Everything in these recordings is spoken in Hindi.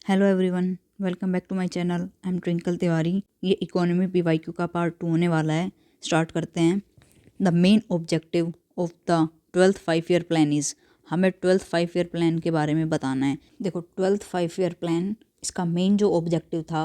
Hello everyone, welcome back to my channel. I am Twinkle Tiwari. ये इकोनॉमी पीवाईक्यू का पार्ट 2 होने वाला है। स्टार्ट करते हैं। The main objective of the 12th 5 year plan is, हमें 12th 5 ईयर प्लान के बारे में बताना है। देखो 12th 5 ईयर प्लान, इसका मेन जो ऑब्जेक्टिव था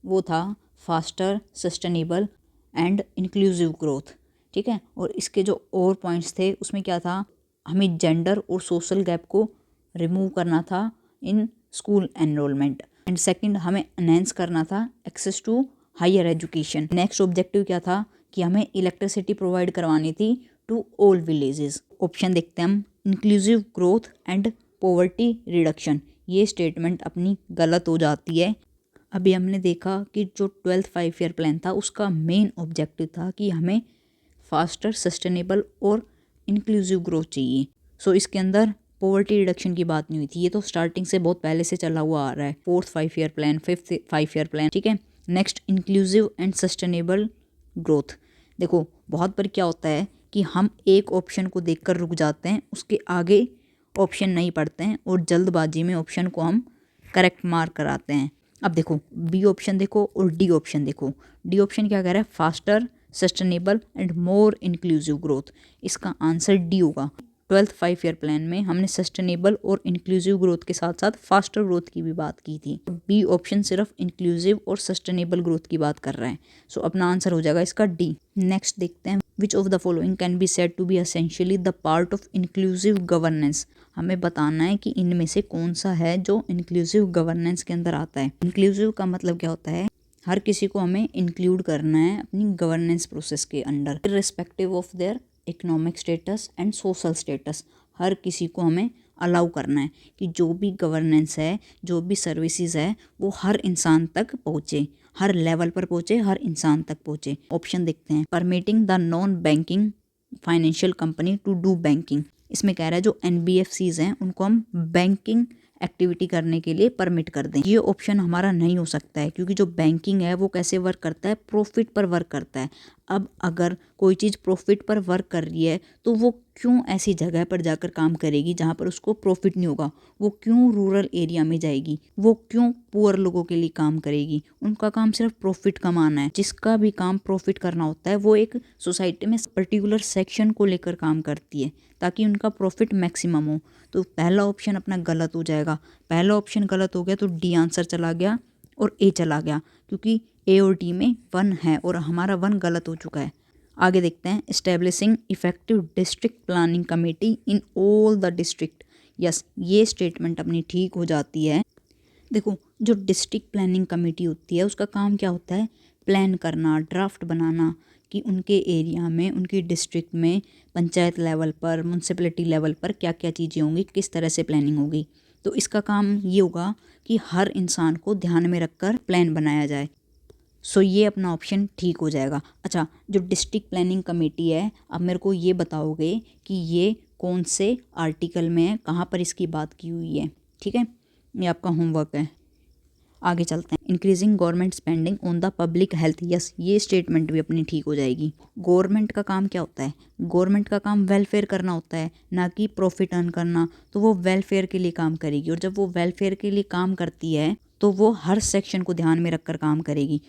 वो था faster, sustainable and inclusive growth. ठीक है, और इसके जो और पॉइंट्स थे उसमें क्या था, हमें जेंडर और सोशल गैप को रिमूव करना था in school enrolment, and second हमें एनहेंस करना था access to higher education. Next objective क्या था कि हमें इलेक्ट्रिसिटी प्रोवाइड करवानी थी टू ऑल विलेजेस। ऑप्शन देखते हैं हम, inclusive growth and poverty reduction. ये स्टेटमेंट अपनी गलत हो जाती है। अभी हमने देखा कि जो 12th 5 ईयर प्लान था उसका मेन ऑब्जेक्टिव था कि हमें फास्टर, सस्टेनेबल और इंक्लूसिव ग्रोथ चाहिए। सो इसके अंदर पॉवर्टी रिडक्शन की बात नहीं हुई थी। ये तो स्टार्टिंग से बहुत पहले से चला हुआ आ रहा है। 4th 5 year plan, 5th 5 year plan. ठीक है, next inclusive and sustainable growth. देखो बहुत बार क्या होता है कि हम एक ऑप्शन को देखकर रुक जाते हैं, उसके आगे ऑप्शन नहीं पढ़ते हैं और जल्दबाजी में ऑप्शन को हम करेक्ट मार्क कराते हैं। अब देखो बी ऑप्शन देखो और डी ऑप्शन देखो। डी ऑप्शन क्या कह रहा है, faster, sustainable and more inclusive growth. इसका आंसर डी होगा। 12th 5 ईयर प्लान में हमने सस्टेनेबल और इंक्लूसिव ग्रोथ के साथ साथ फास्टर ग्रोथ की भी बात की थी। बी ऑप्शन सिर्फ इंक्लूसिव और सस्टेनेबल ग्रोथ की बात कर रहा है। सो अपना आंसर हो जाएगा इसका डी। नेक्स्ट देखते हैं, which of the following can be said to be essentially the part of inclusive governance. हमें बताना है कि इनमें से कौन सा है जो इंक्लूसिव गवर्नेंस के अंदर आता है। इंक्लूसिव का मतलब क्या होता है, हर किसी को हमें इंक्लूड करना है अपनी गवर्नेंस प्रोसेस के under, irrespective of their economic status and social status. हर किसी को हमें अलाउ करना है कि जो भी गवर्नेंस है, जो भी सर्विसेज है, वो हर इंसान तक पहुँचे, हर लेवल पर पहुँचे, हर इंसान तक पहुँचे। ऑप्शन देखते हैं, permitting the non banking financial company to do banking. इसमें कह रहा है जो NBFCs हैं उनको हम बैंकिंग एक्टिविटी करने के लिए परमिट कर दें। ये ऑप्शन हमारा नहीं हो सकता है, क्योंकि जो बैंकिंग है वो कैसे वर्क करता है, प्रॉफिट पर वर्क करता है। अब अगर कोई चीज़ प्रॉफिट पर वर्क कर रही है तो वो क्यों ऐसी जगह पर जाकर काम करेगी जहाँ पर उसको प्रॉफिट नहीं होगा, वो क्यों रूरल एरिया में जाएगी, वो क्यों पुअर लोगों के लिए काम करेगी। उनका काम सिर्फ प्रॉफिट कमाना है। जिसका भी काम प्रॉफिट करना होता है वो एक सोसाइटी में पर्टिकुलर सेक्शन को लेकर काम करती है ताकि उनका प्रॉफिट मैक्सिमम हो। तो पहला ऑप्शन अपना गलत हो जाएगा। पहला ऑप्शन गलत हो गया तो डी आंसर चला गया और ए चला गया, क्योंकि ए और डी में 1 है और हमारा 1 गलत हो चुका है। आगे देखते हैं, establishing effective district planning committee in all the district. Yes, ये स्टेटमेंट अपनी ठीक हो जाती है। देखो जो डिस्ट्रिक्ट प्लानिंग कमेटी होती है उसका काम क्या होता है, प्लान करना, ड्राफ्ट बनाना कि उनके एरिया में, उनकी डिस्ट्रिक्ट में, पंचायत लेवल पर, म्यूनसिपलिटी लेवल पर क्या क्या चीज़ें होंगी, किस तरह से प्लानिंग होगी। तो इसका काम ये होगा कि हर इंसान को ध्यान में रखकर प्लान बनाया जाए। सो ये अपना ऑप्शन ठीक हो जाएगा। अच्छा, जो डिस्ट्रिक्ट प्लानिंग कमेटी है, अब मेरे को ये बताओगे कि ये कौन से आर्टिकल में है, कहाँ पर इसकी बात की हुई है। ठीक है, ये आपका होमवर्क है। आगे चलते हैं, increasing government spending on the public health. Yes, ये स्टेटमेंट भी अपनी ठीक हो जाएगी। गवर्नमेंट का काम क्या होता है, गवर्नमेंट का काम वेलफेयर करना होता है, ना कि प्रॉफिट अर्न करना। तो वो वेलफेयर के लिए काम करेगी, और जब वो वेलफेयर के लिए काम करती है तो वो हर सेक्शन को ध्यान में रखकर काम करेगी।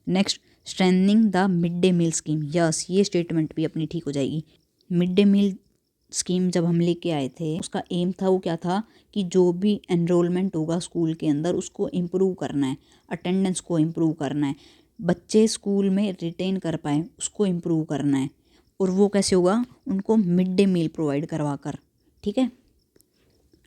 Next, strengthening the mid day meal scheme. Yes, ये स्टेटमेंट भी अपनी ठीक हो जाएगी। मिड डे मील स्कीम जब हम लेके आए थे उसका एम था, वो क्या था कि जो भी एनरोलमेंट होगा स्कूल के अंदर उसको इम्प्रूव करना है, अटेंडेंस को इम्प्रूव करना है, बच्चे स्कूल में रिटेन कर पाए उसको इम्प्रूव करना है। और वो कैसे होगा, उनको मिड डे मील प्रोवाइड करवा कर। ठीक है,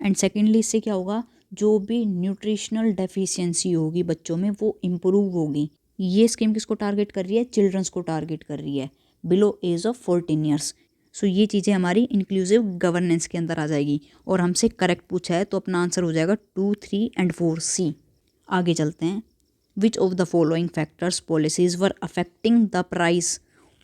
एंड सेकेंडली इससे क्या होगा, जो भी न्यूट्रिशनल डेफिशिएंसी होगी बच्चों में वो इम्प्रूव होगी। ये स्कीम किसको टारगेट कर रही है, चिल्ड्रंस को टारगेट कर रही है, बिलो एज ऑफ 14 ईयर्स। सो ये चीज़ें हमारी इंक्लूसिव गवर्नेंस के अंदर आ जाएगी। और हमसे करेक्ट पूछा है तो अपना आंसर हो जाएगा 2, 3 एंड 4 सी। आगे चलते हैं, which of the following factors policies were affecting the price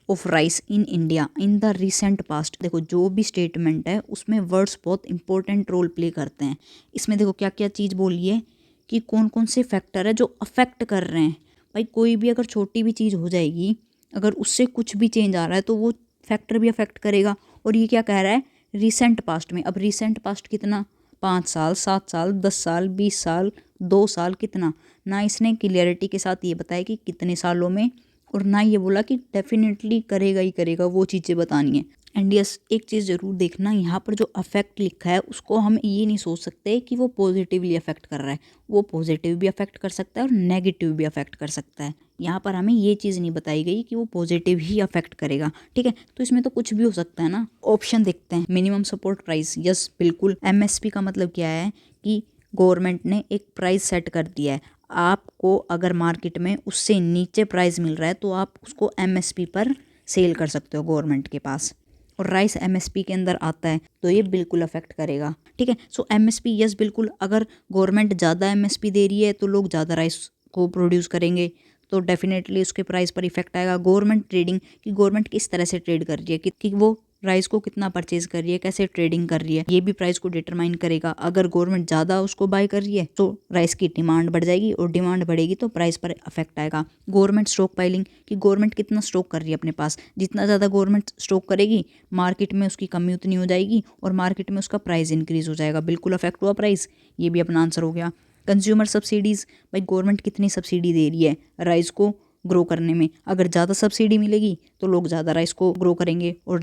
of rice in India in the recent past. देखो जो भी स्टेटमेंट है उसमें वर्ड्स बहुत इंपॉर्टेंट रोल प्ले करते हैं। इसमें देखो क्या क्या चीज़ बोली है कि कौन कौन से फैक्टर है जो अफेक्ट कर रहे हैं। भाई कोई भी अगर छोटी भी चीज़ हो जाएगी, अगर उससे कुछ भी चेंज आ रहा है तो वो फैक्टर भी अफेक्ट करेगा। और ये क्या कह रहा है, रिसेंट पास्ट में। अब रिसेंट पास्ट कितना, 5 साल, 7 साल, 10 साल, 20 साल, 2 साल कितना, ना इसने क्लियरिटी के साथ ये बताया कि कितने सालों में, और ना ये बोला कि डेफिनेटली करेगा ही करेगा, वो चीज़ें बतानी है। एंड यस, एक चीज़ ज़रूर देखना, यहाँ पर जो अफेक्ट लिखा है उसको हम ये नहीं सोच सकते कि वो पॉजिटिवली अफेक्ट कर रहा है। वो पॉजिटिव भी अफेक्ट कर सकता है और नेगेटिव भी अफेक्ट कर सकता है। यहाँ पर हमें ये चीज़ नहीं बताई गई कि वो पॉजिटिव ही अफेक्ट करेगा, ठीक है। तो इसमें तो कुछ भी हो सकता है ना। ऑप्शन देखते हैं। मिनिमम सपोर्ट प्राइस, यस बिल्कुल। एमएसपी का मतलब क्या है कि गवर्नमेंट ने एक प्राइस सेट कर दिया है, आपको अगर मार्केट में उससे नीचे प्राइस मिल रहा है तो आप उसको एमएसपी पर सेल कर सकते हो गवर्नमेंट के पास। और राइस एमएसपी के अंदर आता है तो ये बिल्कुल अफेक्ट करेगा, ठीक है। सो एमएसपी, यस बिल्कुल, अगर गवर्नमेंट ज़्यादा एमएसपी दे रही है तो लोग ज़्यादा राइस को प्रोड्यूस करेंगे, तो डेफिनेटली उसके प्राइस पर इफेक्ट आएगा। गवर्नमेंट ट्रेडिंग, कि गवर्नमेंट किस तरह से ट्रेड कर रही है, कि वो राइस को कितना परचेज कर रही है, कैसे ट्रेडिंग कर रही है, ये भी प्राइस को डिटरमाइन करेगा। अगर गवर्नमेंट ज़्यादा उसको बाय कर रही है तो राइस की डिमांड बढ़ जाएगी, और डिमांड बढ़ेगी तो प्राइस पर अफेक्ट आएगा। गवर्नमेंट स्टॉक पाइलिंग, कि गवर्नमेंट कितना स्टॉक कर रही है अपने पास, जितना ज़्यादा गवर्नमेंट स्टॉक करेगी मार्केट में उसकी कमी उतनी हो जाएगी और मार्केट में उसका प्राइस इंक्रीज हो जाएगा, बिल्कुल अफेक्ट हुआ प्राइस। ये भी अपना आंसर हो गया। कंज्यूमर सब्सिडीज़, भाई गवर्नमेंट कितनी सब्सिडी दे रही है राइस को ग्रो करने में। अगर ज़्यादा सब्सिडी मिलेगी तो लोग ज़्यादा राइस को ग्रो करेंगे, और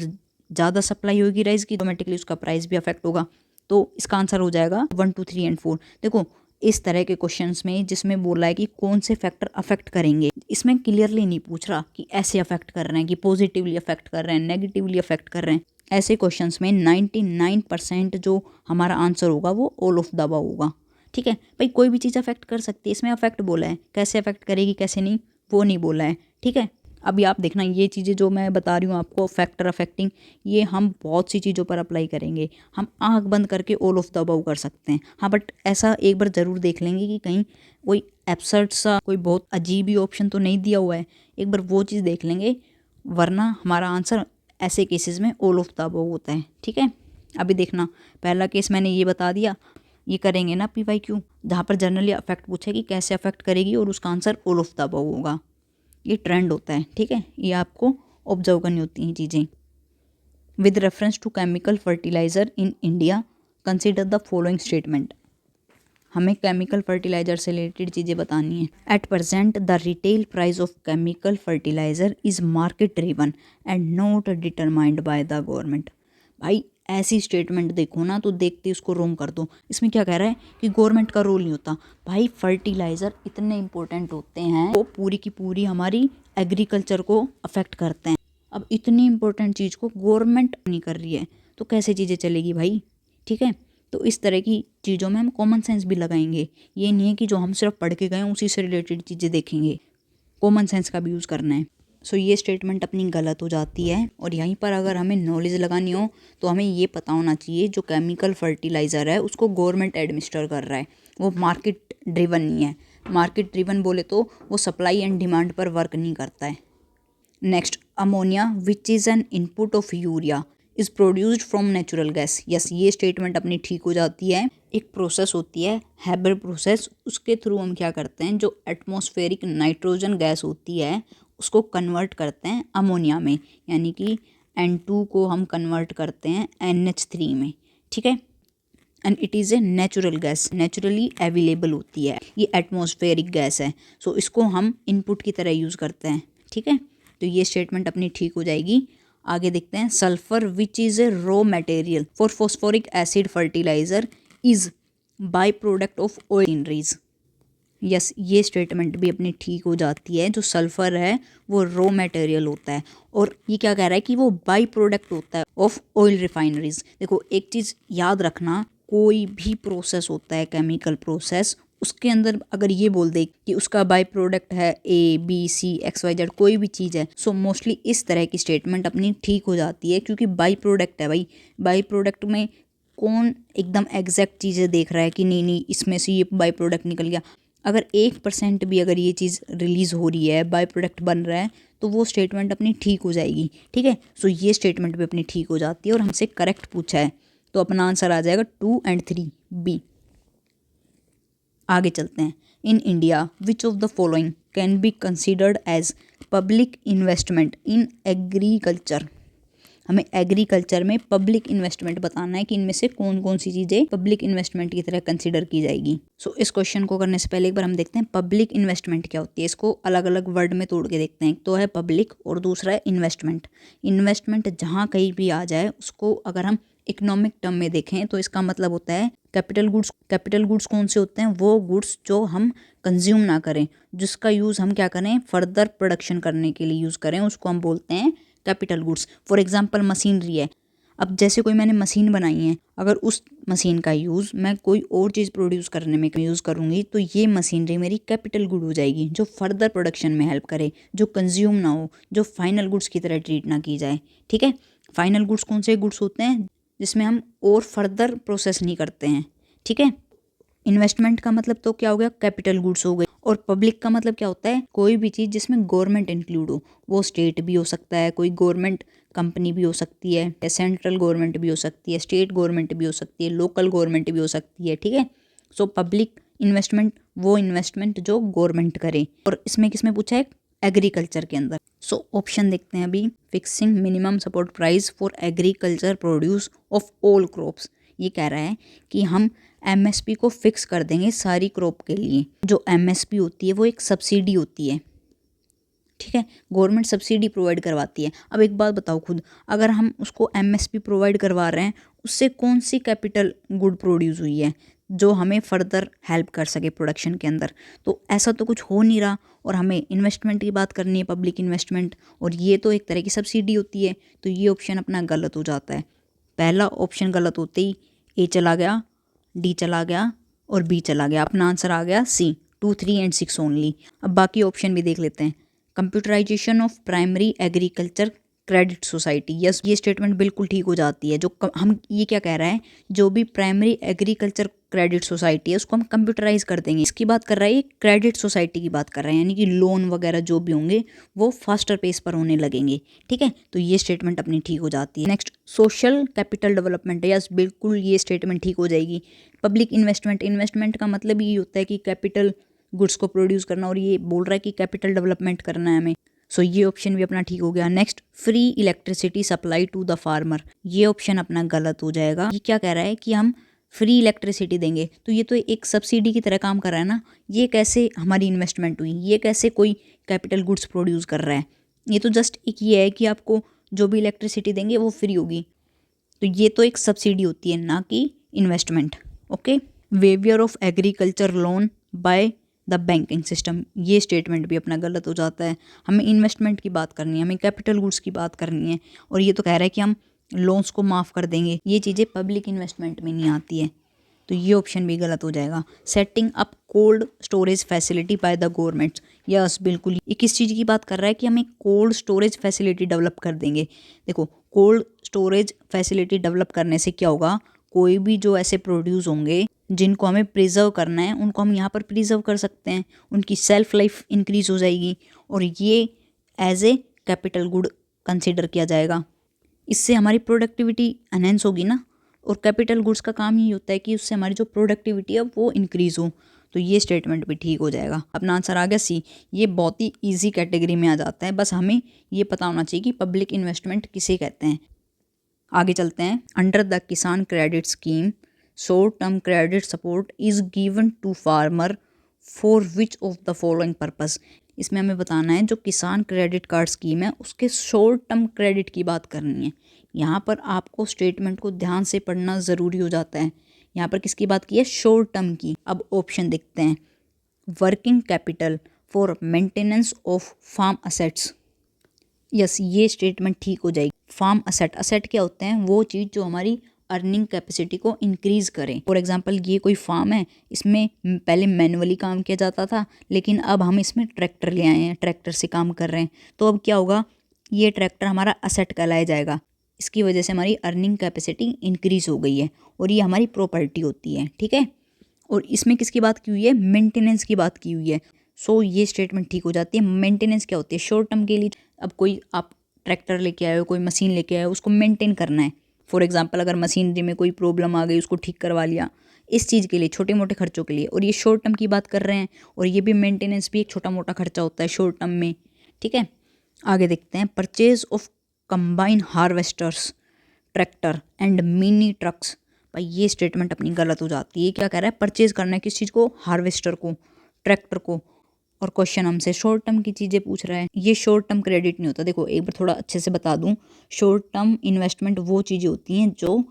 ज़्यादा सप्लाई होगी राइस की, ऑटोमेटिकली उसका प्राइस भी अफेक्ट होगा। तो इसका आंसर हो जाएगा 1, 2, 3 एंड 4। देखो, इस तरह के क्वेश्चंस में जिसमें बोला है कि कौन से फैक्टर अफेक्ट करेंगे, इसमें क्लियरली नहीं पूछ रहा कि ऐसे अफेक्ट कर रहे हैं, कि पॉजिटिवली अफेक्ट कर रहे हैं, नेगेटिवली अफेक्ट कर रहे हैं। ऐसे क्वेश्चंस में 99% जो हमारा आंसर होगा वो ऑल ऑफ द अबव होगा, ठीक है। भाई कोई भी चीज़ अफेक्ट कर सकती है, इसमें अफेक्ट बोला है, कैसे अफेक्ट करेगी कैसे नहीं वो नहीं बोला है, ठीक है। अभी आप देखना, ये चीज़ें जो मैं बता रही हूँ आपको, फैक्टर अफेक्टिंग, ये हम बहुत सी चीज़ों पर अप्लाई करेंगे। हम आंख बंद करके ऑल ऑफ द अबव कर सकते हैं, हाँ, बट ऐसा एक बार ज़रूर देख लेंगे कि कहीं कोई एब्सर्ड सा, कोई बहुत अजीब ही ऑप्शन तो नहीं दिया हुआ है, एक बार वो चीज़ देख लेंगे, वरना हमारा आंसर ऐसे केसेस में ऑल ऑफ द अबव होता है, ठीक है। अभी देखना, पहला केस मैंने ये बता दिया, ये करेंगे ना PYQ, जहाँ पर जनरली अफेक्ट पूछे कि कैसे अफेक्ट करेगी, और उसका answer all of the above होगा। ये ट्रेंड होता है, ठीक है, ये आपको ऑब्जर्व करनी होती हैं चीज़ें। With reference to chemical fertiliser in India consider the following statement. हमें केमिकल फर्टिलाइज़र से रिलेटेड चीज़ें बतानी है। At present the retail price of chemical fertiliser is market driven and not determined by the government. भाई ऐसी स्टेटमेंट देखो ना तो देखते उसको रोंग कर दो। इसमें क्या कह रहा है कि गवर्नमेंट का रोल नहीं होता। भाई फर्टिलाइज़र इतने इंपॉर्टेंट होते हैं, वो पूरी की पूरी हमारी एग्रीकल्चर को अफेक्ट करते हैं। अब इतनी इंपॉर्टेंट चीज़ को गवर्नमेंट नहीं कर रही है तो कैसे चीज़ें चलेगी भाई, ठीक है। तो इस तरह की चीज़ों में हम कॉमन सेंस भी लगाएंगे। ये नहीं है कि जो हम सिर्फ पढ़ के गए हैं उसी से रिलेटेड चीज़ें देखेंगे, कॉमन सेंस का भी यूज़ करना है। सो ये स्टेटमेंट अपनी गलत हो जाती है। और यहीं पर अगर हमें नॉलेज लगानी हो तो हमें ये पता होना चाहिए, जो केमिकल फर्टिलाइज़र है उसको गवर्नमेंट एडमिनिस्टर कर रहा है, वो मार्केट ड्रिवन नहीं है। मार्केट ड्रिवन बोले तो वो सप्लाई एंड डिमांड पर वर्क नहीं करता है। Next, ammonia which is an input of urea is produced from natural gas. Yes, ये स्टेटमेंट अपनी ठीक हो जाती है। एक प्रोसेस होती है हैबर प्रोसेस, उसके थ्रू हम क्या करते हैं, जो एटमॉस्फेरिक नाइट्रोजन गैस होती है उसको कन्वर्ट करते हैं अमोनिया में, यानी कि N2 को हम कन्वर्ट करते हैं NH3 में, ठीक है। And it is a natural gas, naturally available होती है, ये एटमॉस्फेरिक गैस है। सो इसको हम इनपुट की तरह यूज़ करते हैं, ठीक है। तो ये स्टेटमेंट अपनी ठीक हो जाएगी। आगे देखते हैं, sulphur which is a raw material for phosphoric acid fertiliser is by product of ऑयलरीज। यस, ये स्टेटमेंट भी अपनी ठीक हो जाती है। जो सल्फर है वो रॉ मटेरियल होता है, और ये क्या कह रहा है कि वो बाई प्रोडक्ट होता है ऑफ ऑयल रिफाइनरीज। देखो एक चीज़ याद रखना, कोई भी प्रोसेस होता है केमिकल प्रोसेस, उसके अंदर अगर ये बोल दे कि उसका बाई प्रोडक्ट है ABCXYZ कोई भी चीज़ है, सो मोस्टली इस तरह की स्टेटमेंट अपनी ठीक हो जाती है, क्योंकि बाई प्रोडक्ट है। भाई बाई प्रोडक्ट में कौन एकदम एग्जैक्ट चीज़ें देख रहा है कि नहीं नहीं इसमें से ये बाई प्रोडक्ट निकल गया। अगर 1% भी अगर ये चीज़ रिलीज़ हो रही है, बाई प्रोडक्ट बन रहा है, तो वो स्टेटमेंट अपनी ठीक हो जाएगी, ठीक है। सो ये स्टेटमेंट भी अपनी ठीक हो जाती है, और हमसे करेक्ट पूछा है तो अपना आंसर आ जाएगा 2 और 3 B। आगे चलते हैं। In India which of the following can be considered as public investment in agriculture. हमें एग्रीकल्चर में पब्लिक इन्वेस्टमेंट बताना है कि इनमें से कौन कौन सी चीज़ें पब्लिक इन्वेस्टमेंट की तरह कंसिडर की जाएगी। सो इस क्वेश्चन को करने से पहले एक बार हम देखते हैं पब्लिक इन्वेस्टमेंट क्या होती है। इसको अलग अलग वर्ड में तोड़ के देखते हैं। एक तो है पब्लिक और दूसरा है इन्वेस्टमेंट। इन्वेस्टमेंट जहाँ कहीं भी आ जाए उसको अगर हम इकोनॉमिक टर्म में देखें तो इसका मतलब होता है कैपिटल गुड्स। कैपिटल गुड्स कौन से होते हैं? वो गुड्स जो हम कंज्यूम ना करें, जिसका यूज़ हम क्या करें, फर्दर प्रोडक्शन करने के लिए यूज़ करें, उसको हम बोलते हैं capital goods. For example machinery है। अब जैसे कोई मैंने मशीन बनाई है, अगर उस मशीन का यूज़ मैं कोई और चीज़ प्रोड्यूस करने में यूज़ करूँगी तो ये मशीनरी मेरी कैपिटल गुड हो जाएगी, जो फर्दर प्रोडक्शन में हेल्प करे, जो कंज्यूम ना हो, जो फाइनल गुड्स की तरह ट्रीट ना की जाए। ठीक है, फाइनल गुड्स कौन से गुड्स होते हैं? जिसमें हम और फर्दर प्रोसेस नहीं करते हैं। ठीक है, इन्वेस्टमेंट का मतलब तो क्या हो गया, कैपिटल गुड्स हो गए। और पब्लिक का मतलब क्या होता है? कोई भी चीज़ जिसमें गवर्नमेंट इंक्लूड हो। वो स्टेट भी हो सकता है, कोई गवर्नमेंट कंपनी भी हो सकती है, सेंट्रल गवर्नमेंट भी हो सकती है, स्टेट गवर्नमेंट भी हो सकती है, लोकल गवर्नमेंट भी हो सकती है। ठीक है, सो पब्लिक इन्वेस्टमेंट वो इन्वेस्टमेंट जो गवर्नमेंट करे। और इसमें किसमें पूछा है? एग्रीकल्चर के अंदर। सो ऑप्शन देखते हैं अभी। Fixing minimum support price for agriculture produce of all crops. ये कह रहा है कि हम एमएसपी को फिक्स कर देंगे सारी क्रॉप के लिए। जो एमएसपी होती है वो एक सब्सिडी होती है। ठीक है, गवर्नमेंट सब्सिडी प्रोवाइड करवाती है। अब एक बात बताओ खुद, अगर हम उसको एमएसपी प्रोवाइड करवा रहे हैं, उससे कौन सी कैपिटल गुड प्रोड्यूस हुई है जो हमें फर्दर हेल्प कर सके प्रोडक्शन के अंदर? तो ऐसा तो कुछ हो नहीं रहा। और हमें इन्वेस्टमेंट की बात करनी है, पब्लिक इन्वेस्टमेंट, और ये तो एक तरह की सब्सिडी होती है। तो ये ऑप्शन अपना गलत हो जाता है। पहला ऑप्शन गलत होते ही ए चला गया, डी चला गया और बी चला गया। अपना आंसर आ गया सी, 2, 3 एंड 6 ओनली। अब बाकी ऑप्शन भी देख लेते हैं। Computerisation of primary agriculture credit society, yes, ये स्टेटमेंट बिल्कुल ठीक हो जाती है। हम ये क्या कह रहा है, जो भी प्राइमरी एग्रीकल्चर क्रेडिट सोसाइटी है उसको हम कंप्यूटराइज कर देंगे। इसकी बात कर रहा है, ये क्रेडिट सोसाइटी की बात कर रहे हैं, यानी कि लोन वगैरह जो भी होंगे वो फास्टर पेस पर होने लगेंगे। ठीक है, तो ये स्टेटमेंट अपनी ठीक हो जाती है। Next, social capital development, yes बिल्कुल ये स्टेटमेंट ठीक हो जाएगी। पब्लिक इन्वेस्टमेंट, इन्वेस्टमेंट का मतलब ये होता है कि कैपिटल गुड्स को प्रोड्यूस करना, और ये बोल रहा है कि कैपिटल डेवलपमेंट करना है हमें। सो ये ऑप्शन भी अपना ठीक हो गया। Next, free electricity supply to the farmer, ये ऑप्शन अपना गलत हो जाएगा। ये क्या कह रहा है कि हम फ्री इलेक्ट्रिसिटी देंगे, तो ये तो एक सब्सिडी की तरह काम कर रहा है ना। ये कैसे हमारी इन्वेस्टमेंट हुई? ये कैसे कोई कैपिटल गुड्स प्रोड्यूस कर रहा है? ये तो जस्ट एक ये है कि आपको जो भी इलेक्ट्रिसिटी देंगे वो फ्री होगी। तो ये तो एक सब्सिडी होती है, ना कि investment. Okay, waiver of agriculture loan by the banking system, ये स्टेटमेंट भी अपना गलत हो जाता है। हमें इन्वेस्टमेंट की बात करनी है, हमें कैपिटल गुड्स की बात करनी है, और ये तो कह रहा है कि हम लोन्स को माफ़ कर देंगे। ये चीज़ें पब्लिक इन्वेस्टमेंट में नहीं आती है, तो ये ऑप्शन भी गलत हो जाएगा। Setting up cold storage facility bye the government, yes बिल्कुल। ये किस चीज़ की बात कर रहा है कि हम एक कोल्ड स्टोरेज फैसिलिटी डेवलप कर देंगे। देखो, कोल्ड स्टोरेज फैसिलिटी डेवलप करने से क्या होगा, कोई भी जो ऐसे प्रोड्यूस होंगे जिनको हमें प्रिजर्व करना है उनको हम यहाँ पर प्रिजर्व कर सकते हैं, उनकी सेल्फ लाइफ इंक्रीज हो जाएगी, और ये as a capital good consider किया जाएगा। इससे हमारी प्रोडक्टिविटी एनहेंस होगी ना, और कैपिटल गुड्स का काम ही होता है कि उससे हमारी जो प्रोडक्टिविटी है वो इंक्रीज़ हो। तो ये स्टेटमेंट भी ठीक हो जाएगा। अपना आंसर आ गया सी। ये बहुत ही ईजी कैटेगरी में आ जाता है, बस हमें ये पता होना चाहिए कि पब्लिक इन्वेस्टमेंट किसे कहते हैं। आगे चलते हैं। Under the Kisan credit scheme short term credit support is given to farmer for which of the following purpose. इसमें हमें बताना है जो किसान क्रेडिट कार्ड स्कीम है उसके शॉर्ट टर्म क्रेडिट की बात करनी है। यहाँ पर आपको स्टेटमेंट को ध्यान से पढ़ना ज़रूरी हो जाता है। यहाँ पर किसकी बात की है? शॉर्ट टर्म की। अब ऑप्शन देखते हैं। Working capital for maintenance of farm assets, yes ये स्टेटमेंट ठीक हो जाएगी। फार्म असेट, असेट क्या होते हैं? वो चीज़ जो हमारी अर्निंग कैपेसिटी को इंक्रीज़ करें। फॉर एग्जांपल ये कोई फार्म है, इसमें पहले मैनुअली काम किया जाता था, लेकिन अब हम इसमें ट्रैक्टर ले आए हैं, ट्रैक्टर से काम कर रहे हैं। तो अब क्या होगा, ये ट्रैक्टर हमारा असेट कहलाया जाएगा। इसकी वजह से हमारी अर्निंग कैपेसिटी इंक्रीज़ हो गई है, और ये हमारी प्रॉपर्टी होती है। ठीक है, और इसमें किसकी बात की हुई है? मेंटेनेंस की बात की हुई है। सो ये स्टेटमेंट ठीक हो जाती है। मेंटेनेंस क्या होती है? शॉर्ट टर्म के लिए। अब कोई आप ट्रैक्टर लेके आए हो, कोई मशीन लेके आए हो, उसको मेंटेन करना है। फॉर एग्जांपल अगर मशीनरी में कोई प्रॉब्लम आ गई, उसको ठीक करवा लिया, इस चीज़ के लिए, छोटे मोटे खर्चों के लिए। और ये शॉर्ट टर्म की बात कर रहे हैं, और ये भी मेंटेनेंस भी एक छोटा मोटा खर्चा होता है शॉर्ट टर्म में। ठीक है, आगे देखते हैं। Purchase of combine harvesters, tractor and mini trucks. भाई ये स्टेटमेंट अपनी गलत हो जाती है। क्या कह रहा है, परचेज करना है किस चीज़ को, हार्वेस्टर को, ट्रैक्टर को, और क्वेश्चन हमसे शॉर्ट टर्म की चीज़ें पूछ रहा है। ये शॉर्ट टर्म क्रेडिट नहीं होता। देखो एक बार थोड़ा अच्छे से बता दूं, शॉर्ट टर्म इन्वेस्टमेंट वो चीज़ें होती हैं जो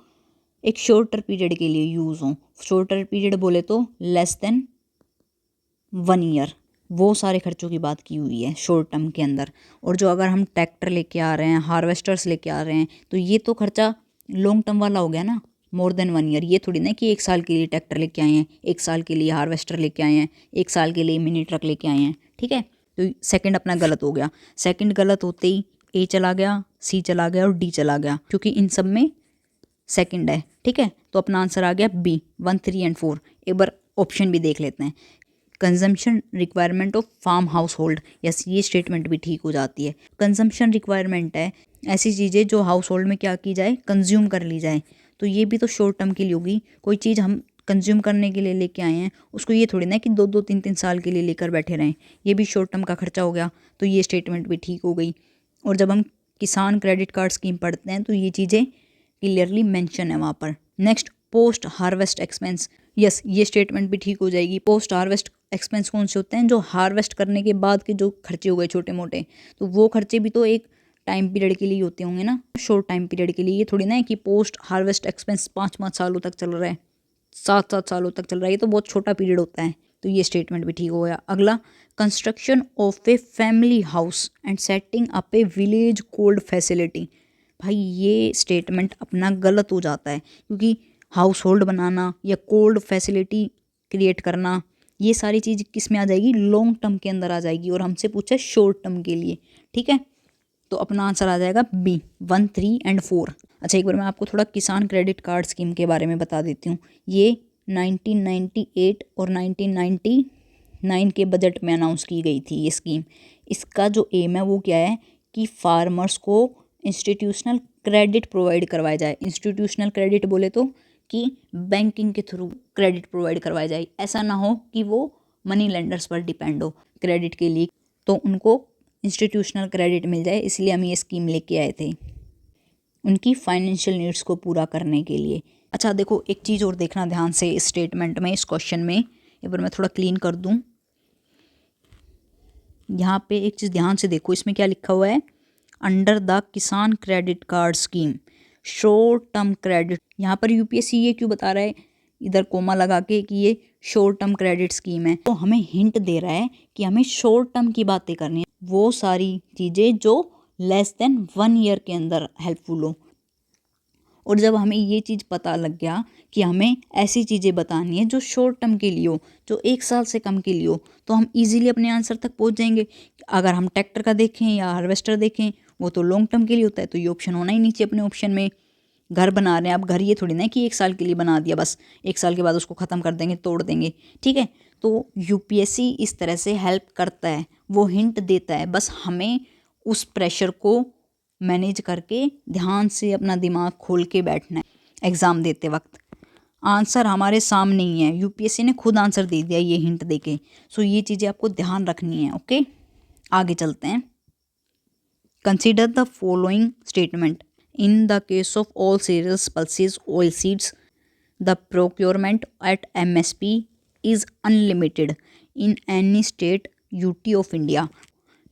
एक शॉर्टर पीरियड के लिए यूज़ हों। शॉर्टर पीरियड बोले तो लेस देन 1 ईयर, वो सारे खर्चों की बात की हुई है शॉर्ट टर्म के अंदर। और जो अगर हम ट्रैक्टर लेके आ रहे हैं, हार्वेस्टर्स लेके आ रहे हैं, तो ये तो खर्चा लॉन्ग टर्म वाला हो गया ना, मोर देन 1 ईयर। ये थोड़ी ना कि 1 साल के लिए ट्रैक्टर लेके आए हैं, 1 साल के लिए हार्वेस्टर लेके आए हैं, 1 साल के लिए मिनी ट्रक लेके आए हैं। ठीक है, तो सेकंड अपना गलत हो गया। सेकंड गलत होते ही ए चला गया, सी चला गया और डी चला गया, क्योंकि इन सब में सेकंड है। ठीक है, तो अपना आंसर आ गया बी, 1, 3 एंड 4। एक बार ऑप्शन भी देख लेते हैं। Consumption requirement of farm household, yes ये स्टेटमेंट भी ठीक हो जाती है। कंजम्पशन रिक्वायरमेंट है ऐसी चीज़ें जो हाउस होल्ड में क्या की जाए, कंज्यूम कर ली जाए। तो ये भी तो शॉर्ट टर्म के लिए होगी। कोई चीज़ हम कंज्यूम करने के लिए लेके आए हैं, उसको ये थोड़ी ना कि 2-2, 3-3 साल के लिए लेकर बैठे रहें। ये भी शॉर्ट टर्म का खर्चा हो गया, तो ये स्टेटमेंट भी ठीक हो गई। और जब हम किसान क्रेडिट कार्ड स्कीम पढ़ते हैं तो ये चीज़ें क्लियरली मेंशन है वहाँ पर। Next, post harvest expense, yes ये स्टेटमेंट भी ठीक हो जाएगी। पोस्ट हार्वेस्ट एक्सपेंस कौन से होते हैं, जो हार्वेस्ट करने के बाद के जो खर्चे हो गए छोटे मोटे, तो वो खर्चे भी तो एक टाइम पीरियड के लिए होते होंगे ना, शॉर्ट टाइम पीरियड के लिए। ये थोड़ी ना है कि पोस्ट हार्वेस्ट एक्सपेंस 5-5 सालों तक चल रहा है, 7-7 सालों तक चल रहा है, ये तो बहुत छोटा पीरियड होता है। तो ये स्टेटमेंट भी ठीक हो गया। अगला, construction of a family house and setting up A village cold facility. भाई ये स्टेटमेंट अपना गलत हो जाता है, क्योंकि हाउस होल्ड बनाना या कोल्ड फैसिलिटी क्रिएट करना, ये सारी चीज़ किस में आ जाएगी, लॉन्ग टर्म के अंदर आ जाएगी, और हमसे पूछा है शॉर्ट टर्म के लिए। ठीक है, तो अपना आंसर आ जाएगा बी, 1, 3 एंड 4। अच्छा एक बार मैं आपको थोड़ा किसान क्रेडिट कार्ड स्कीम के बारे में बता देती हूँ। ये 1998 और 1999 के बजट में अनाउंस की गई थी ये स्कीम। इसका जो एम है वो क्या है कि फार्मर्स को इंस्टीट्यूशनल क्रेडिट प्रोवाइड करवाया जाए। इंस्टीट्यूशनल क्रेडिट बोले तो कि बैंकिंग के थ्रू क्रेडिट प्रोवाइड करवाया जाए। ऐसा ना हो कि वो मनी लेंडर्स पर डिपेंड हो क्रेडिट के लिए, तो उनको इंस्टीट्यूशनल क्रेडिट मिल जाए, इसलिए हम ये स्कीम लेके आए थे उनकी फाइनेंशियल नीड्स को पूरा करने के लिए। अच्छा देखो एक चीज़ और देखना ध्यान से इस स्टेटमेंट में, इस क्वेश्चन में, एक बार मैं थोड़ा क्लीन कर दूं। यहाँ पे एक चीज़ ध्यान से देखो, इसमें क्या लिखा हुआ है, under the Kisan credit card scheme short term credit. यहाँ पर यूपीएससी ये क्यों बता रहा है इधर कोमा लगा के कि ये शॉर्ट टर्म क्रेडिट स्कीम है, तो हमें हिंट दे रहा है कि हमें शॉर्ट टर्म की बातें करनी है, वो सारी चीज़ें जो लेस देन 1 ईयर के अंदर हेल्पफुल हो। और जब हमें ये चीज़ पता लग गया कि हमें ऐसी चीज़ें बतानी है जो शॉर्ट टर्म के लिए हो, जो 1 साल से कम के लिए हो, तो हम इजीली अपने आंसर तक पहुंच जाएंगे। अगर हम ट्रैक्टर का देखें या हार्वेस्टर देखें, वो तो लॉन्ग टर्म के लिए होता है, तो ये ऑप्शन होना ही नीचे अपने ऑप्शन में। घर बना रहे हैं, अब घर ये थोड़ी ना है कि 1 साल के लिए बना दिया, बस 1 साल के बाद उसको ख़त्म कर देंगे, तोड़ देंगे। ठीक है, तो यूपीएससी इस तरह से हेल्प करता है, वो हिंट देता है, बस हमें उस प्रेशर को मैनेज करके ध्यान से अपना दिमाग खोल के बैठना है एग्ज़ाम देते वक्त। आंसर हमारे सामने ही है, यूपीएससी ने खुद आंसर दे दिया ये हिंट देके। सो ये चीज़ें आपको ध्यान रखनी है। ओके, आगे चलते हैं। Consider the following statement. In the case of all cereals, pulses, oil seeds, the procurement at MSP is unlimited in any state UT of India।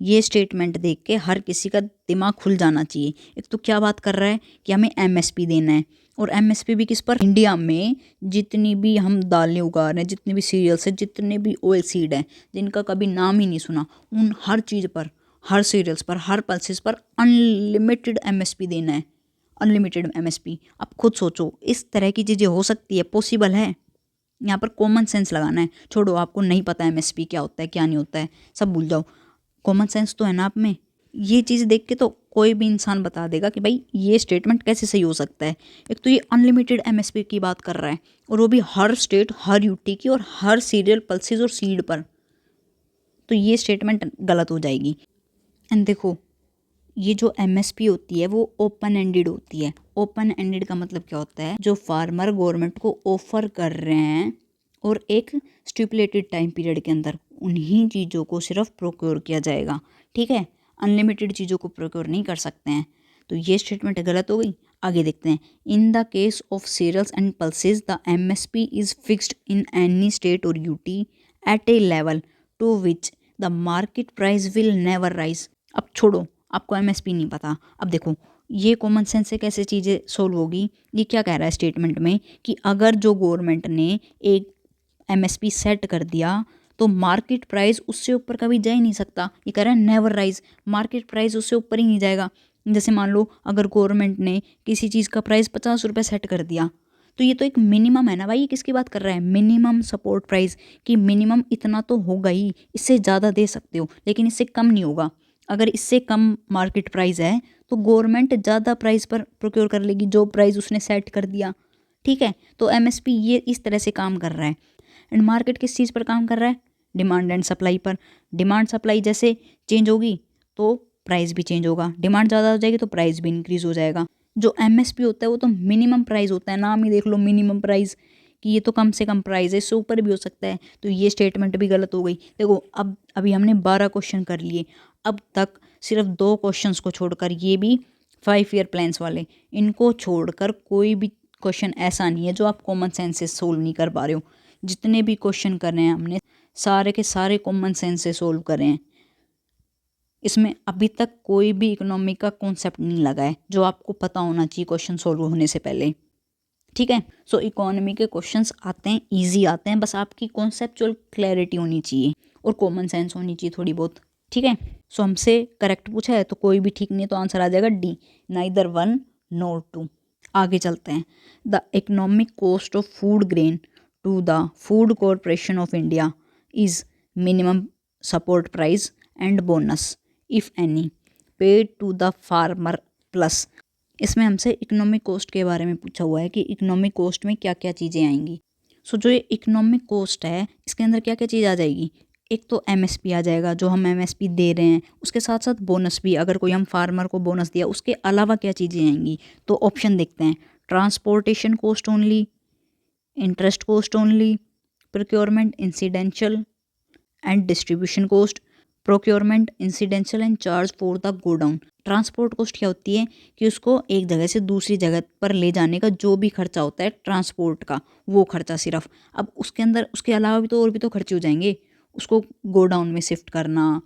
ये स्टेटमेंट देख के हर किसी का दिमाग खुल जाना चाहिए। एक तो क्या बात कर रहा है कि हमें MSP देना है, और MSP भी किस पर, इंडिया में जितनी भी हम दालें उगा रहे हैं, जितने भी सीरियल्स हैं, जितने भी ऑयल सीड हैं जिनका कभी नाम ही नहीं सुना, उन हर चीज़ पर, हर सीरियल्स पर, हर पल्सेस पर अनलिमिटेड MSP देना है। Unlimited MSP। अब खुद सोचो इस तरह की चीज़ें हो सकती है, पॉसिबल है। यहाँ पर कॉमन सेंस लगाना है। छोड़ो आपको नहीं पता MSP क्या होता है क्या नहीं होता है, सब भूल जाओ, कॉमन सेंस तो है ना आप में। ये चीज़ देख के तो कोई भी इंसान बता देगा कि भाई ये स्टेटमेंट कैसे सही हो सकता है। एक तो ये अनलिमिटेड MSP की बात कर रहा है, और वो भी हर स्टेट, हर यूटी की, और हर सीरियल, पल्सेस और सीड पर, तो ये स्टेटमेंट गलत हो जाएगी। एंड देखो ये जो MSP होती है वो ओपन एंडेड होती है। ओपन एंडेड का मतलब क्या होता है, जो फार्मर गवर्नमेंट को ऑफर कर रहे हैं और एक स्टिपुलेटेड टाइम पीरियड के अंदर उन्हीं चीज़ों को सिर्फ प्रोक्योर किया जाएगा। ठीक है, अनलिमिटेड चीज़ों को प्रोक्योर नहीं कर सकते हैं। तो ये स्टेटमेंट गलत हो गई। आगे देखते हैं, in the case of cereals and pulses the MSP is fixed in any state और UT at a level to which the market price will never rise. अब छोड़ो, आपको MSP नहीं पता। अब देखो ये कॉमन सेंस से कैसे चीज़ें सोल्व होगी। ये क्या कह रहा है स्टेटमेंट में कि अगर जो गवर्नमेंट ने एक MSP सेट कर दिया तो मार्केट प्राइस उससे ऊपर कभी जा ही नहीं सकता। ये कह रहा है नेवर राइज, मार्केट प्राइस उससे ऊपर ही नहीं जाएगा। जैसे मान लो अगर गवर्नमेंट ने किसी चीज़ का प्राइस 50 रुपये सेट कर दिया तो ये तो एक मिनिमम है ना भाई। ये किसकी बात कर रहा है, मिनिमम सपोर्ट प्राइस, कि मिनिमम इतना तो होगा ही, इससे ज़्यादा दे सकते हो लेकिन इससे कम नहीं होगा। अगर इससे कम मार्केट प्राइस है तो गवर्नमेंट ज़्यादा प्राइस पर प्रोक्योर कर लेगी जो प्राइस उसने सेट कर दिया। ठीक है, तो MSP ये इस तरह से काम कर रहा है। एंड मार्केट किस चीज़ पर काम कर रहा है, डिमांड एंड सप्लाई पर। डिमांड सप्लाई जैसे चेंज होगी तो प्राइस भी चेंज होगा, डिमांड ज़्यादा हो जाएगी तो प्राइस भी इंक्रीज़ हो जाएगा। जो MSP होता है वो तो मिनिमम प्राइस होता है, नाम ही देख लो मिनिमम प्राइस, कि ये तो कम से कम प्राइस है, इससे ऊपर भी हो सकता है। तो ये स्टेटमेंट भी गलत हो गई। देखो अब अभी हमने 12 क्वेश्चन कर लिए, अब तक सिर्फ 2 क्वेश्चंस को छोड़कर, ये भी 5 ईयर प्लान्स वाले, इनको छोड़कर कोई भी क्वेश्चन ऐसा नहीं है जो आप कॉमन सेंस से सोल्व नहीं कर पा रहे हो। जितने भी क्वेश्चन कर रहे हैं हमने सारे के सारे कॉमन सेंस से सोल्व करे हैं। इसमें अभी तक कोई भी इकोनॉमी का कॉन्सेप्ट नहीं लगा है जो आपको पता होना चाहिए क्वेश्चन सोल्व होने से पहले। ठीक है, सो इकोनॉमी के क्वेश्चंस आते हैं, इजी आते हैं, बस आपकी कॉन्सेप्चुअल क्लैरिटी होनी चाहिए और कॉमन सेंस होनी चाहिए थोड़ी बहुत। ठीक है, सो हमसे करेक्ट पूछा है तो कोई भी ठीक नहीं है, तो आंसर आ जाएगा डी, नाइदर 1 नॉर 2। आगे चलते हैं, the economic cost of food grain to the Food Corporation of India is minimum support price and bonus if any paid to the farmer plus. इसमें हमसे इकोनॉमिक कॉस्ट के बारे में पूछा हुआ है कि इकोनॉमिक कॉस्ट में क्या क्या चीज़ें आएंगी। सो जो ये इकोनॉमिक कॉस्ट है इसके अंदर क्या क्या चीज़ आ जाएगी। एक तो MSP आ जाएगा जो हम MSP दे रहे हैं, उसके साथ साथ बोनस भी, अगर कोई हम फार्मर को बोनस दिया, उसके अलावा क्या चीज़ें आएंगी। तो ऑप्शन देखते हैं, transportation cost only, interest cost only, procurement incidental and distribution cost, procurement incidental and charge for the godown. Transport cost क्या होती है कि उसको एक जगह से दूसरी जगह पर ले जाने का जो भी खर्चा होता है ट्रांसपोर्ट का, वो खर्चा सिर्फ। अब उसके अंदर उसके अलावा भी तो और भी तो खर्चे हो जाएंगे, उसको गोडाउन में शिफ्ट करना,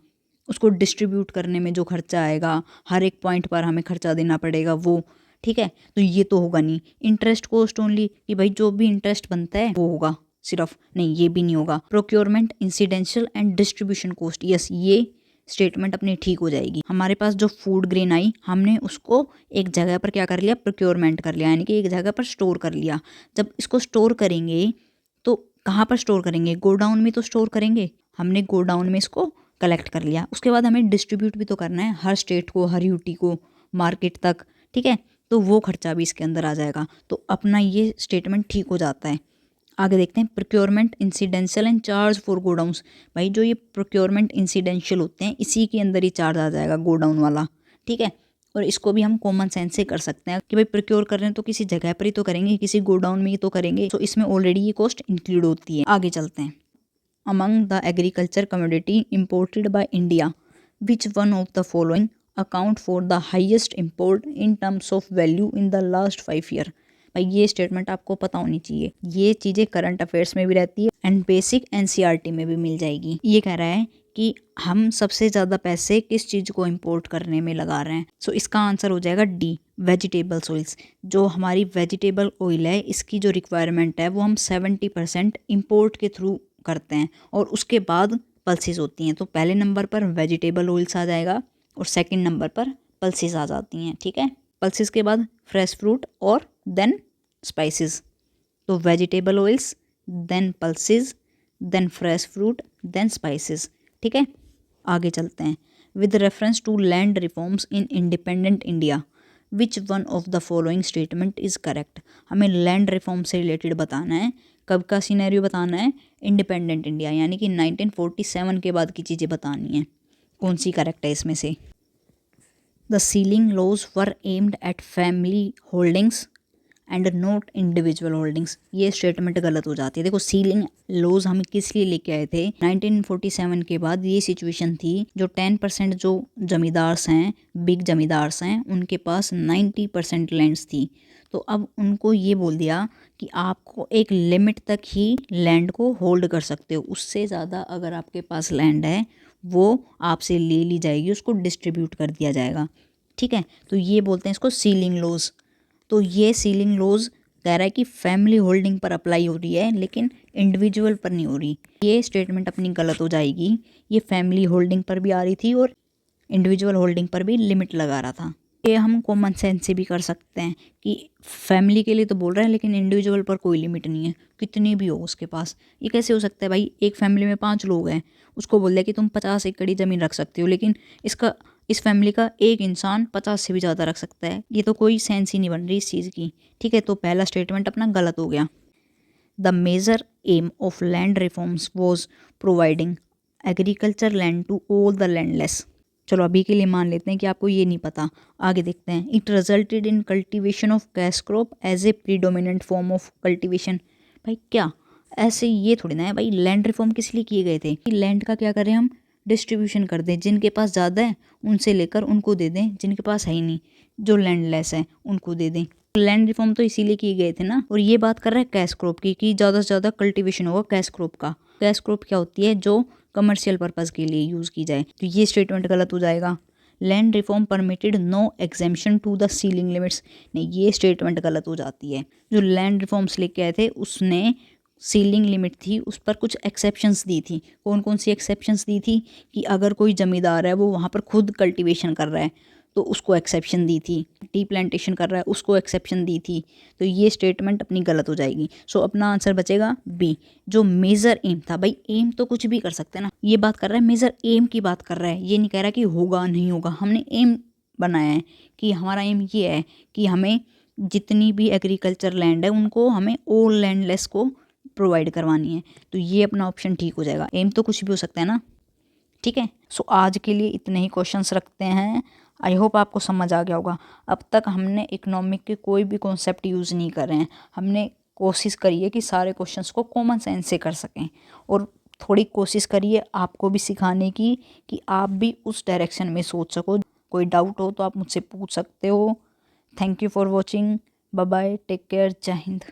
उसको डिस्ट्रीब्यूट करने में जो खर्चा आएगा, हर एक पॉइंट पर हमें खर्चा देना पड़ेगा वो। ठीक है, तो ये तो होगा नहीं। इंटरेस्ट कॉस्ट ओनली, कि भाई जो भी इंटरेस्ट बनता है वो होगा सिर्फ, नहीं ये भी नहीं होगा। Procurement incidental and distribution cost, yes ये स्टेटमेंट अपनी ठीक हो जाएगी। हमारे पास जो फूड ग्रेन आई हमने उसको एक जगह पर क्या कर लिया, प्रोक्योरमेंट कर लिया, यानी कि एक जगह पर स्टोर कर लिया। जब इसको स्टोर करेंगे तो कहाँ पर स्टोर करेंगे, गोडाउन में तो स्टोर करेंगे। हमने गोडाउन में इसको कलेक्ट कर लिया, उसके बाद हमें डिस्ट्रीब्यूट भी तो करना है हर स्टेट को, हर यूटी को, मार्केट तक। ठीक है, तो वो खर्चा भी इसके अंदर आ जाएगा। तो अपना ये स्टेटमेंट ठीक हो जाता है। आगे देखते हैं, procurement incidental and charge for godowns. भाई जो ये प्रोक्योरमेंट इंसिडेंशियल होते हैं इसी के अंदर ही चार्ज आ जाएगा गोडाउन वाला। ठीक है, और इसको भी हम कॉमन सेंस से कर सकते हैं कि भाई प्रोक्योर कर रहे हैं तो किसी जगह पर ही तो करेंगे, किसी गोडाउन में ही तो करेंगे, तो इसमें ऑलरेडी ये कॉस्ट इंक्लूड होती है। आगे चलते हैं, among the agriculture commodity imported by India which one of the following account for the highest import in terms of value in the last 5 year. भाई ये स्टेटमेंट आपको पता होनी चाहिए, ये चीज़ें करंट अफेयर्स में भी रहती है एंड बेसिक NCERT में भी मिल जाएगी। ये कह रहा है कि हम सबसे ज़्यादा पैसे किस चीज़ को इंपोर्ट करने में लगा रहे हैं। सो इसका आंसर हो जाएगा डी, वेजिटेबल्स ऑयल्स। जो हमारी वेजिटेबल ऑयल है इसकी जो रिक्वायरमेंट है वो हम 70% इम्पोर्ट के थ्रू करते हैं और उसके बाद पल्सेस होती हैं। तो पहले नंबर पर वेजिटेबल ऑयल्स आ जाएगा और सेकंड नंबर पर पल्सेस आ जाती हैं। ठीक है, पल्सेस के बाद फ्रेश फ्रूट और देन स्पाइसेस। तो vegetable oils, then pulses, then fresh fruit, then spices. ठीक है, आगे चलते हैं, with reference to land reforms in independent India which one of the following statement is correct. हमें लैंड रिफॉर्म से रिलेटेड बताना है, कब का सीनेरियो बताना है, इंडिपेंडेंट इंडिया यानी कि 1947 के बाद की चीज़ें बतानी है। कौन सी करेक्ट है इसमें से। The ceiling laws were aimed at family holdings and not individual holdings. ये स्टेटमेंट गलत हो जाती है। देखो सीलिंग लॉज हम किस लिए लेके आए थे, 1947 के बाद ये सिचुएशन थी, जो 10% जो जमींदार्स हैं, बिग जमींदार्स हैं, उनके पास 90% लैंड्स थी। तो अब उनको ये बोल दिया कि आपको एक लिमिट तक ही लैंड को होल्ड कर सकते हो, उससे ज़्यादा अगर आपके पास लैंड है वो आपसे ले ली जाएगी, उसको डिस्ट्रीब्यूट कर दिया जाएगा। ठीक है, तो ये बोलते हैं इसको सीलिंग लॉज। तो ये सीलिंग लॉज कह रहा है कि फैमिली होल्डिंग पर अप्लाई हो रही है लेकिन इंडिविजुअल पर नहीं हो रही। ये स्टेटमेंट अपनी गलत हो जाएगी। ये फैमिली होल्डिंग पर भी आ रही थी और इंडिविजुअल होल्डिंग पर भी लिमिट लगा रहा था। ये हम कॉमन सेंस से भी कर सकते हैं कि फैमिली के लिए तो बोल रहे हैं लेकिन इंडिविजुअल पर कोई लिमिट नहीं है, कितनी भी हो उसके पास। ये कैसे हो सकता है भाई, एक फैमिली में 5 लोग हैं, उसको बोल दिया कि तुम 50 एकड़ ज़मीन रख सकते हो, लेकिन इस फैमिली का एक इंसान 50 से भी ज़्यादा रख सकता है। ये तो कोई सेंस ही नहीं बन रही इस चीज़ की। ठीक है, तो पहला स्टेटमेंट अपना गलत हो गया। The major aim of land reforms was providing agriculture land to all the landless. चलो अभी के लिए मान लेते हैं कि आपको ये नहीं पता, आगे देखते हैं। It resulted in cultivation of cash crop as a predominant form of cultivation. भाई क्या ऐसे, ये थोड़ी ना है भाई। लैंड रिफॉर्म किस लिए किए गए थे कि लैंड का क्या करें हम, डिस्ट्रीब्यूशन कर दें, जिनके पास ज़्यादा है उनसे लेकर उनको दे दें, जिनके पास है ही नहीं, जो लैंडलेस है उनको दे दें। लैंड रिफॉर्म तो इसीलिए किए गए थे ना। और ये बात कर रहा है कैश क्रॉप की कि ज़्यादा से ज़्यादा कल्टीवेशन होगा कैश क्रॉप का। कैश क्रॉप क्या होती है, जो कमर्शियल पर्पज़ के लिए यूज़ की जाए। तो ये स्टेटमेंट गलत हो जाएगा। Land reform permitted no exemption to the ceiling limits. नहीं, ये स्टेटमेंट गलत हो जाती है। जो लैंड रिफॉर्म्स लेके आए थे उसने सीलिंग लिमिट थी उस पर कुछ एक्सेप्शंस दी थी। कौन कौन सी एक्सेप्शंस दी थी कि अगर कोई ज़मींदार है वो वहाँ पर खुद कल्टीवेशन कर रहा है तो उसको एक्सेप्शन दी थी, टी प्लांटेशन कर रहा है उसको एक्सेप्शन दी थी। तो ये स्टेटमेंट अपनी गलत हो जाएगी। सो अपना आंसर बचेगा बी, जो मेजर एम था। भाई एम तो कुछ भी कर सकते हैं ना, ये बात कर रहा है मेजर एम की बात कर रहा है, ये नहीं कह रहा कि होगा नहीं होगा। हमने एम बनाया है कि हमारा एम ये है कि हमें जितनी भी एग्रीकल्चर लैंड है उनको हमें ऑल लैंडलेस को प्रोवाइड करवानी है। तो ये अपना ऑप्शन ठीक हो जाएगा। एम तो कुछ भी हो सकता है ना। ठीक है, सो आज के लिए इतने ही क्वेश्चंस रखते हैं। आई होप आपको समझ आ गया होगा। अब तक हमने इकोनॉमिक के कोई भी कॉन्सेप्ट यूज़ नहीं कर रहे हैं। हमने कोशिश करी है कि सारे क्वेश्चंस को कॉमन सेंस से कर सकें, और थोड़ी कोशिश करिए आपको भी सिखाने की कि आप भी उस डायरेक्शन में सोच सको। कोई डाउट हो तो आप मुझसे पूछ सकते हो। Thank you for watching. Bye bye, take care, जय हिंद।